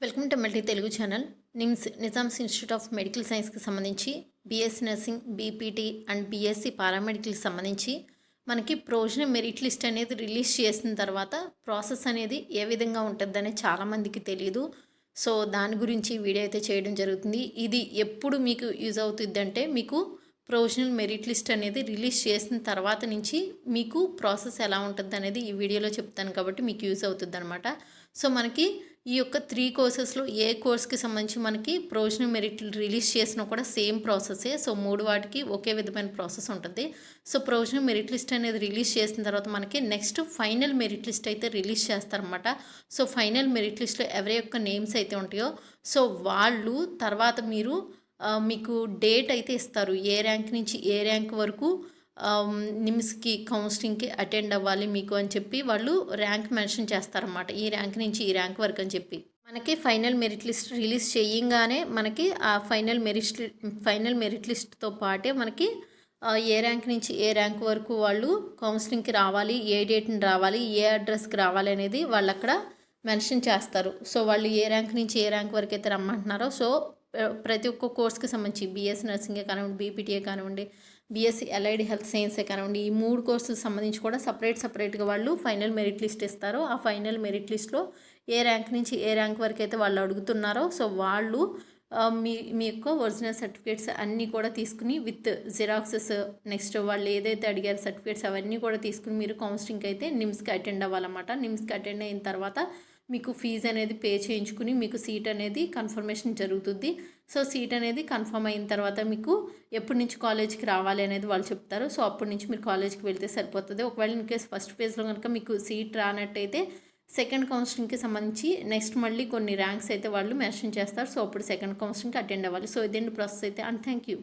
Welcome to multi Telugu channel. Nizam's institute of medical సైన్స్కి సంబంధించి BSc nursing, BPT and BSc పారామెడికల్కి సంబంధించి మనకి ప్రొవిజనల్ మెరిట్ లిస్ట్ అనేది రిలీజ్ చేసిన తర్వాత ప్రాసెస్ అనేది ఏ విధంగా ఉంటుందని చాలామందికి తెలియదు. సో దాని గురించి వీడియో అయితే చేయడం జరుగుతుంది. ఇది ఎప్పుడు మీకు యూజ్ అవుతుంది అంటే మీకు ప్రొవిజనల్ మెరిట్ లిస్ట్ అనేది రిలీజ్ చేసిన తర్వాత నుంచి మీకు ప్రాసెస్ ఎలా ఉంటుంది అనేది ఈ వీడియోలో చెప్తాను కాబట్టి మీకు యూజ్ అవుతుంది అనమాట. సో మనకి ఈ యొక్క 3 కోర్సెస్లో ఏ కోర్స్కి సంబంధించి మనకి ప్రొవిజనల్ మెరిట్ రిలీజ్ చేసినా కూడా సేమ్ ప్రాసెసే. సో 3 వాటికి ఒకే విధమైన ప్రాసెస్ ఉంటుంది. సో ప్రొవిజనల్ మెరిట్ లిస్ట్ అనేది రిలీజ్ చేసిన తర్వాత మనకి నెక్స్ట్ ఫైనల్ మెరిట్ లిస్ట్ అయితే రిలీజ్ చేస్తారనమాట. సో ఫైనల్ మెరిట్ లిస్ట్లో ఎవరి యొక్క నేమ్స్ అయితే ఉంటాయో సో వాళ్ళు తర్వాత మీకు డేట్ అయితే ఇస్తారు. ఏ ర్యాంక్ నుంచి ఏ ర్యాంక్ వరకు నిమ్స్కి కౌన్సిలింగ్కి అటెండ్ అవ్వాలి మీకు అని చెప్పి వాళ్ళు ర్యాంక్ మెన్షన్ చేస్తారన్నమాట. ఈ ర్యాంక్ నుంచి ఈ ర్యాంక్ వరకు అని చెప్పి మనకి ఫైనల్ మెరిట్ లిస్ట్ రిలీజ్ చేయంగానే మనకి ఆ ఫైనల్ మెరిట్ లిస్ట్తో పాటే మనకి ఏ ర్యాంక్ నుంచి ఏ ర్యాంక్ వరకు వాళ్ళు కౌన్సిలింగ్కి రావాలి, ఏ డేట్ని రావాలి, ఏ అడ్రస్కి రావాలి అనేది వాళ్ళు అక్కడ మెన్షన్ చేస్తారు. సో వాళ్ళు ఏ ర్యాంక్ నుంచి ఏ ర్యాంక్ వరకు అయితే రమ్మంటున్నారో సో ప్రతి ఒక్క కోర్స్కి సంబంధించి బీఎస్సీ నర్సింగే కానివ్వండి, బీపీటీఏ కానివ్వండి, బీఎస్సీ ఎల్ఐడి హెల్త్ సైన్సే కానివ్వండి, ఈ 3 కోర్సులకు సంబంధించి కూడా సపరేట్గా వాళ్ళు ఫైనల్ మెరిట్ లిస్ట్ ఇస్తారు. ఆ ఫైనల్ మెరిట్ లిస్ట్లో ఏ ర్యాంక్ నుంచి ఏ ర్యాంక్ వరకు అయితే వాళ్ళు అడుగుతున్నారో సో వాళ్ళు మీ యొక్క ఒరిజినల్ సర్టిఫికేట్స్ అన్నీ కూడా తీసుకుని విత్ జిరాక్సెస్ నెక్స్ట్ వాళ్ళు ఏదైతే అడిగారు సర్టిఫికేట్స్ అవన్నీ కూడా తీసుకుని మీరు కౌన్సిలింగ్కి అయితే నిమ్స్కి అటెండ్ అవ్వాలన్నమాట. నిమ్స్కి అటెండ్ అయిన తర్వాత మీకు ఫీజు అనేది పే చేయించుకుని మీకు సీట్ అనేది కన్ఫర్మేషన్ జరుగుతుంది. సో సీట్ అనేది కన్ఫర్మ్ అయిన తర్వాత మీకు ఎప్పటి నుంచి కాలేజ్కి రావాలి అనేది వాళ్ళు చెప్తారు. సో అప్పటి నుంచి మీరు కాలేజ్కి వెళ్తే సరిపోతుంది. ఒకవేళ ఇన్ కేస్ ఫస్ట్ ఫేజ్లో కనుక మీకు సీట్ రానట్టయితే సెకండ్ కౌన్సిలింగ్కి సంబంధించి నెక్స్ట్ మళ్ళీ కొన్ని ర్యాంక్స్ అయితే వాళ్ళు మెన్షన్ చేస్తారు. సో అప్పుడు సెకండ్ కౌన్సిలింగ్కి అటెండ్ అవ్వాలి. సో ఇదేంటి ప్రాసెస్ అయితే. And thank you.